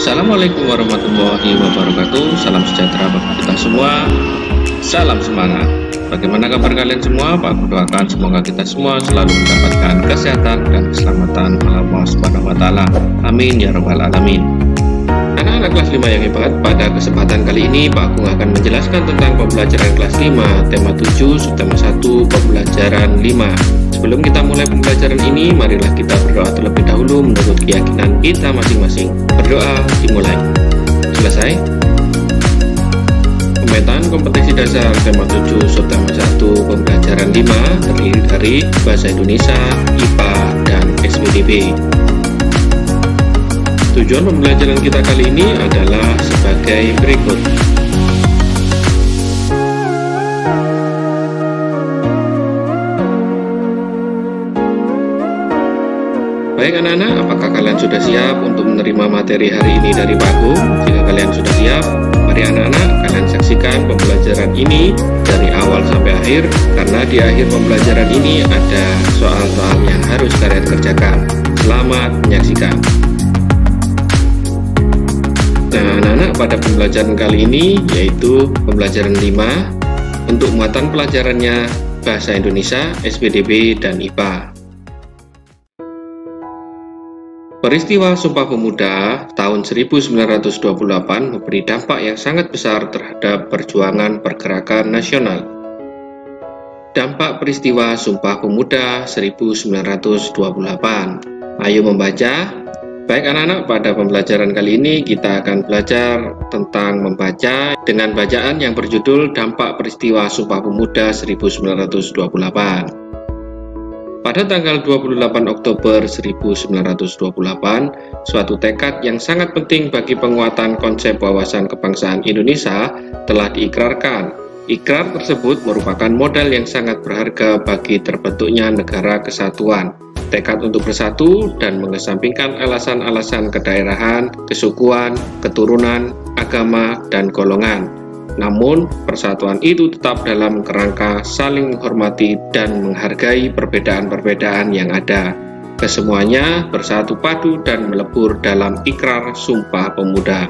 Assalamualaikum warahmatullahi wabarakatuh. Salam sejahtera bagi kita semua. Salam semangat. Bagaimana kabar kalian semua? Pak doakan semoga kita semua selalu mendapatkan kesehatan dan keselamatan Allah Subhanahu wa taala. Amin ya rabbal alamin. Anak-anak kelas 5 yang hebat, pada kesempatan kali ini Pak Agung akan menjelaskan tentang pembelajaran kelas 5, tema 7, subtema 1, pembelajaran 5. Sebelum kita mulai pembelajaran ini, marilah kita berdoa terlebih dahulu menurut keyakinan kita masing-masing. Berdoa dimulai. Selesai. Pemetaan kompetisi dasar tema 7, subtema 1, pembelajaran 5 terdiri dari Bahasa Indonesia, IPA, dan SPDB. Tujuan pembelajaran kita kali ini adalah sebagai berikut. Baik anak-anak, apakah kalian sudah siap untuk menerima materi hari ini dari Pak Agung? Jika kalian sudah siap, mari anak-anak kalian saksikan pembelajaran ini dari awal sampai akhir, karena di akhir pembelajaran ini ada soal-soal yang harus kalian kerjakan. Selamat menyaksikan. Nah anak-anak, pada pembelajaran kali ini yaitu pembelajaran 5 untuk muatan pelajarannya Bahasa Indonesia, SPDB, dan IPA. Peristiwa Sumpah Pemuda tahun 1928 memberi dampak yang sangat besar terhadap perjuangan pergerakan nasional. Dampak peristiwa Sumpah Pemuda 1928. Ayo membaca. Baik anak-anak, pada pembelajaran kali ini kita akan belajar tentang membaca dengan bacaan yang berjudul Dampak Peristiwa Sumpah Pemuda 1928. Pada tanggal 28 Oktober 1928, suatu tekad yang sangat penting bagi penguatan konsep wawasan kebangsaan Indonesia telah diikrarkan. Ikrar tersebut merupakan modal yang sangat berharga bagi terbentuknya negara kesatuan. Tekad untuk bersatu dan mengesampingkan alasan-alasan kedaerahan, kesukuan, keturunan, agama, dan golongan. Namun, persatuan itu tetap dalam kerangka saling menghormati dan menghargai perbedaan-perbedaan yang ada. Kesemuanya bersatu padu dan melebur dalam ikrar Sumpah Pemuda.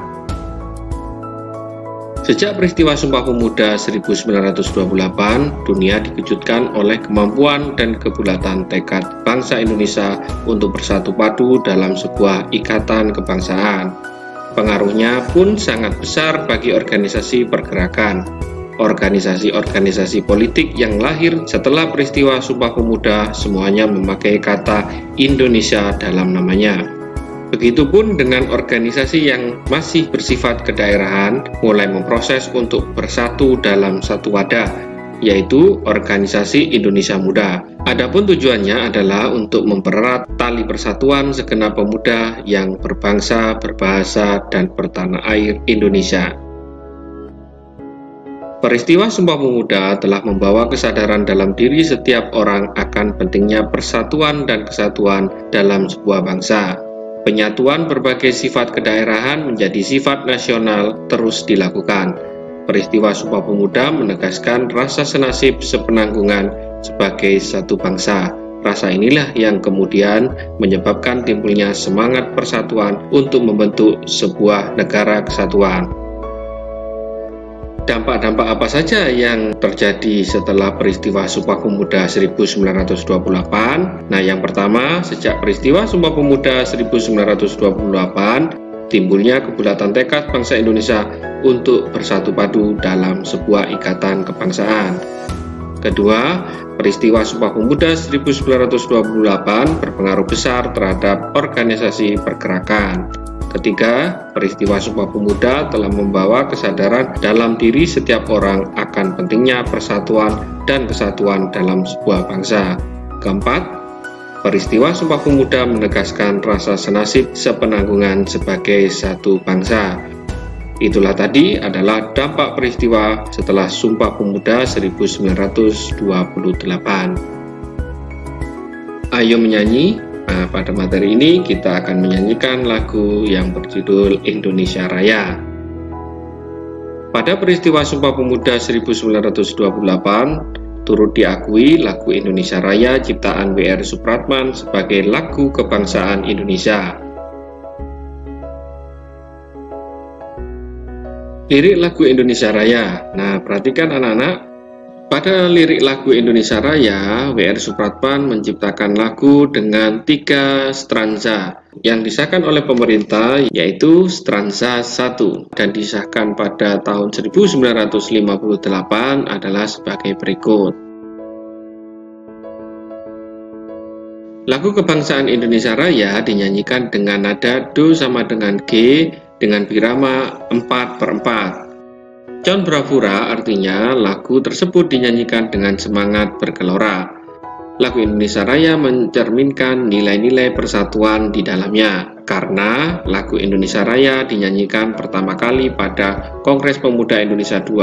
Sejak peristiwa Sumpah Pemuda 1928, dunia dikejutkan oleh kemampuan dan kebulatan tekad bangsa Indonesia untuk bersatu padu dalam sebuah ikatan kebangsaan. Pengaruhnya pun sangat besar bagi organisasi pergerakan. Organisasi-organisasi politik yang lahir setelah peristiwa Sumpah Pemuda semuanya memakai kata Indonesia dalam namanya. Begitupun dengan organisasi yang masih bersifat kedaerahan mulai memproses untuk bersatu dalam satu wadah, yaitu Organisasi Indonesia Muda. Adapun tujuannya adalah untuk mempererat tali persatuan segenap pemuda yang berbangsa, berbahasa, dan bertanah air Indonesia. Peristiwa Sumpah Pemuda telah membawa kesadaran dalam diri setiap orang akan pentingnya persatuan dan kesatuan dalam sebuah bangsa. Penyatuan berbagai sifat kedaerahan menjadi sifat nasional terus dilakukan. Peristiwa Sumpah Pemuda menegaskan rasa senasib sepenanggungan sebagai satu bangsa. Rasa inilah yang kemudian menyebabkan timbulnya semangat persatuan untuk membentuk sebuah negara kesatuan. Dampak-dampak apa saja yang terjadi setelah peristiwa Sumpah Pemuda 1928? Nah, yang pertama, sejak peristiwa Sumpah Pemuda 1928, timbulnya kebulatan tekad bangsa Indonesia untuk bersatu padu dalam sebuah ikatan kebangsaan. Kedua, peristiwa Sumpah Pemuda 1928 berpengaruh besar terhadap organisasi pergerakan. Ketiga, peristiwa Sumpah Pemuda telah membawa kesadaran dalam diri setiap orang akan pentingnya persatuan dan kesatuan dalam sebuah bangsa. Keempat, peristiwa Sumpah Pemuda menegaskan rasa senasib sepenanggungan sebagai satu bangsa. Itulah tadi adalah dampak peristiwa setelah Sumpah Pemuda 1928. Ayo menyanyi. Nah, pada materi ini kita akan menyanyikan lagu yang berjudul Indonesia Raya. Pada peristiwa Sumpah Pemuda 1928, turut diakui lagu Indonesia Raya ciptaan W.R. Supratman sebagai lagu kebangsaan Indonesia. Lirik lagu Indonesia Raya. Nah, perhatikan anak-anak, pada lirik lagu Indonesia Raya, W.R. Supratman menciptakan lagu dengan 3 stanza yang disahkan oleh pemerintah, yaitu stanza 1, dan disahkan pada tahun 1958 adalah sebagai berikut. Lagu kebangsaan Indonesia Raya dinyanyikan dengan nada Do sama dengan G dengan birama 4/4. Con bravura artinya lagu tersebut dinyanyikan dengan semangat bergelora. Lagu Indonesia Raya mencerminkan nilai-nilai persatuan di dalamnya, karena lagu Indonesia Raya dinyanyikan pertama kali pada Kongres Pemuda Indonesia II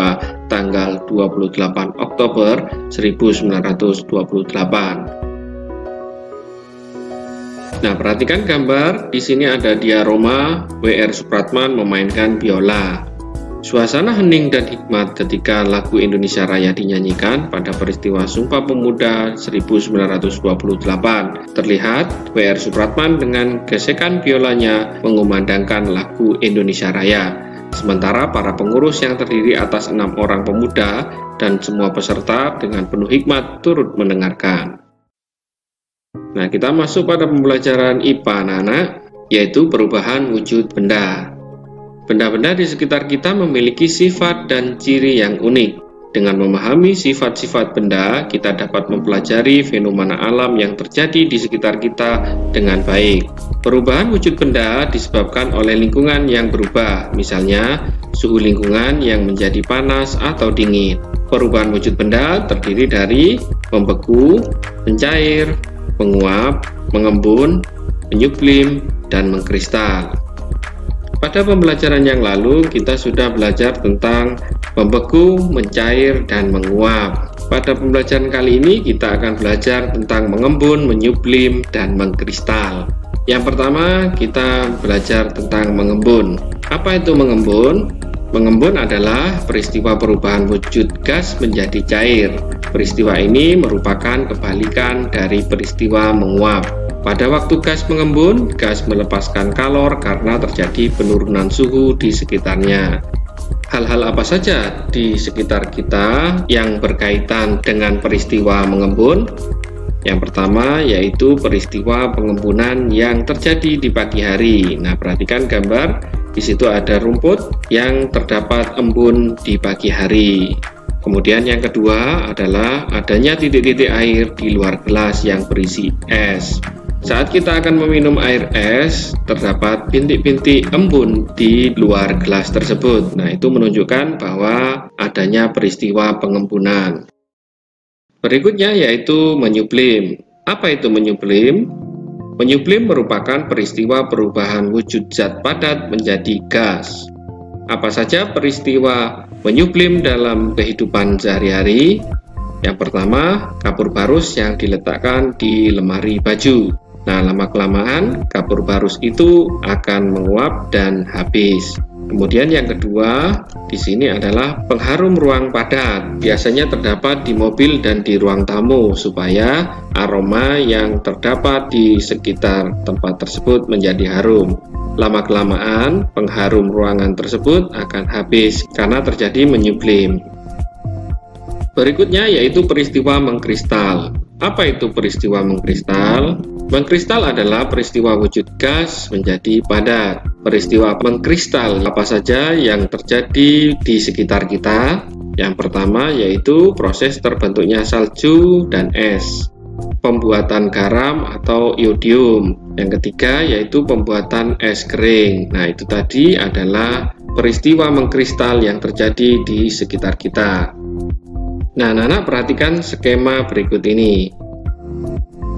tanggal 28 Oktober 1928. Nah, perhatikan gambar. Di sini ada diorama W.R. Supratman memainkan biola. Suasana hening dan hikmat ketika lagu Indonesia Raya dinyanyikan pada peristiwa Sumpah Pemuda 1928. Terlihat W.R. Supratman dengan gesekan biolanya mengumandangkan lagu Indonesia Raya. Sementara para pengurus yang terdiri atas 6 orang pemuda dan semua peserta dengan penuh hikmat turut mendengarkan. Nah, kita masuk pada pembelajaran IPA anak-anak, yaitu perubahan wujud benda. Benda-benda di sekitar kita memiliki sifat dan ciri yang unik. Dengan memahami sifat-sifat benda, kita dapat mempelajari fenomena alam yang terjadi di sekitar kita dengan baik. Perubahan wujud benda disebabkan oleh lingkungan yang berubah, misalnya suhu lingkungan yang menjadi panas atau dingin. Perubahan wujud benda terdiri dari membeku, mencair, menguap, mengembun, menyublim, dan mengkristal. Pada pembelajaran yang lalu, kita sudah belajar tentang membeku, mencair, dan menguap. Pada pembelajaran kali ini, kita akan belajar tentang mengembun, menyublim, dan mengkristal. Yang pertama, kita belajar tentang mengembun. Apa itu mengembun? Mengembun adalah peristiwa perubahan wujud gas menjadi cair. Peristiwa ini merupakan kebalikan dari peristiwa menguap. Pada waktu gas mengembun, gas melepaskan kalor karena terjadi penurunan suhu di sekitarnya. Hal-hal apa saja di sekitar kita yang berkaitan dengan peristiwa mengembun? Yang pertama yaitu peristiwa pengembunan yang terjadi di pagi hari. Nah, perhatikan gambar. Di situ ada rumput yang terdapat embun di pagi hari. Kemudian yang kedua adalah adanya titik-titik air di luar gelas yang berisi es. Saat kita akan meminum air es, terdapat bintik-bintik embun di luar gelas tersebut. Nah, itu menunjukkan bahwa adanya peristiwa pengembunan. Berikutnya yaitu menyublim. Apa itu menyublim? Menyublim merupakan peristiwa perubahan wujud zat padat menjadi gas. Apa saja peristiwa menyublim dalam kehidupan sehari-hari? Yang pertama, kapur barus yang diletakkan di lemari baju. Nah, lama-kelamaan kapur barus itu akan menguap dan habis. Kemudian yang kedua, di sini adalah pengharum ruang padat. Biasanya terdapat di mobil dan di ruang tamu supaya aroma yang terdapat di sekitar tempat tersebut menjadi harum. Lama-kelamaan pengharum ruangan tersebut akan habis karena terjadi menyublim. Berikutnya yaitu peristiwa mengkristal. Apa itu peristiwa mengkristal? Mengkristal adalah peristiwa wujud gas menjadi padat. Peristiwa mengkristal apa saja yang terjadi di sekitar kita? Yang pertama yaitu proses terbentuknya salju dan es, pembuatan garam atau iodium. Yang ketiga yaitu pembuatan es kering. Nah, itu tadi adalah peristiwa mengkristal yang terjadi di sekitar kita. Nah, anak-anak perhatikan skema berikut ini.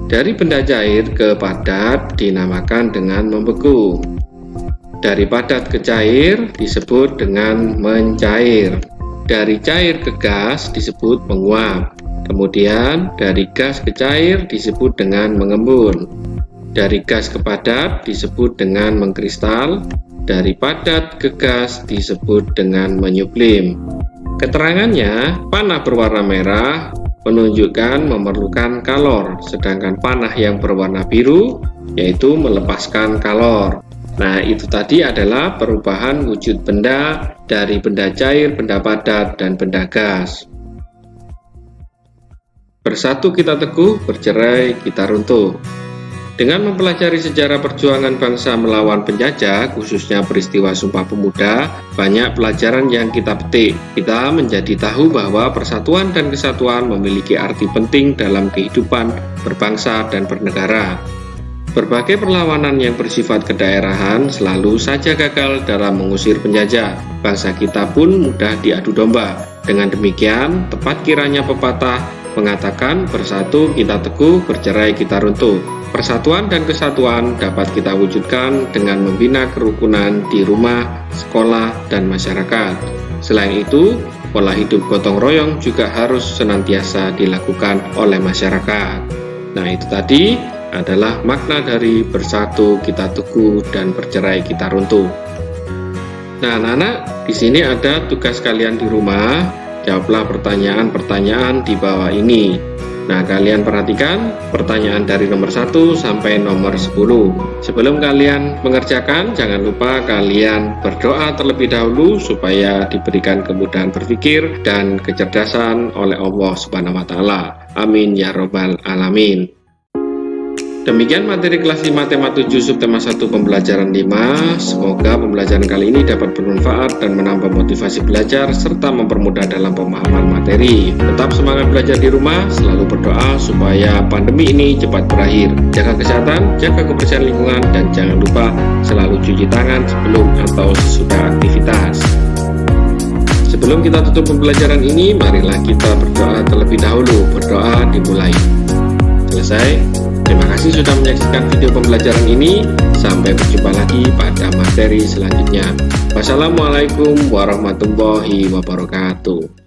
Dari benda cair ke padat dinamakan dengan membeku. Dari padat ke cair disebut dengan mencair. Dari cair ke gas disebut menguap. Kemudian dari gas ke cair disebut dengan mengembun. Dari gas ke padat disebut dengan mengkristal. Dari padat ke gas disebut dengan menyublim. Keterangannya, panah berwarna merah menunjukkan memerlukan kalor, sedangkan panah yang berwarna biru yaitu melepaskan kalor. Nah, itu tadi adalah perubahan wujud benda dari benda cair, benda padat, dan benda gas. Bersatu kita teguh, bercerai kita runtuh. Dengan mempelajari sejarah perjuangan bangsa melawan penjajah, khususnya peristiwa Sumpah Pemuda, banyak pelajaran yang kita petik. Kita menjadi tahu bahwa persatuan dan kesatuan memiliki arti penting dalam kehidupan berbangsa dan bernegara. Berbagai perlawanan yang bersifat kedaerahan selalu saja gagal dalam mengusir penjajah. Bangsa kita pun mudah diadu domba. Dengan demikian, tepat kiranya pepatah mengatakan bersatu kita teguh, bercerai kita runtuh. Persatuan dan kesatuan dapat kita wujudkan dengan membina kerukunan di rumah, sekolah, dan masyarakat. Selain itu, pola hidup gotong royong juga harus senantiasa dilakukan oleh masyarakat. Nah, itu tadi adalah makna dari bersatu kita teguh dan bercerai kita runtuh. Nah, anak-anak, di sini ada tugas kalian di rumah. Jawablah pertanyaan-pertanyaan di bawah ini. Nah, kalian perhatikan pertanyaan dari nomor 1 sampai nomor 10. Sebelum kalian mengerjakan, jangan lupa kalian berdoa terlebih dahulu supaya diberikan kemudahan berpikir dan kecerdasan oleh Allah Subhanahu wa taala. Amin ya robbal alamin. Demikian materi kelas 5 tema 7 subtema 1 pembelajaran 5. Semoga pembelajaran kali ini dapat bermanfaat dan menambah motivasi belajar serta mempermudah dalam pemahaman materi. Tetap semangat belajar di rumah, selalu berdoa supaya pandemi ini cepat berakhir. Jaga kesehatan, jaga kebersihan lingkungan, dan jangan lupa selalu cuci tangan sebelum atau sesudah aktivitas. Sebelum kita tutup pembelajaran ini, marilah kita berdoa terlebih dahulu. Berdoa dimulai. Selesai. Terima kasih sudah menyaksikan video pembelajaran ini. Sampai berjumpa lagi pada materi selanjutnya. Wassalamualaikum warahmatullahi wabarakatuh.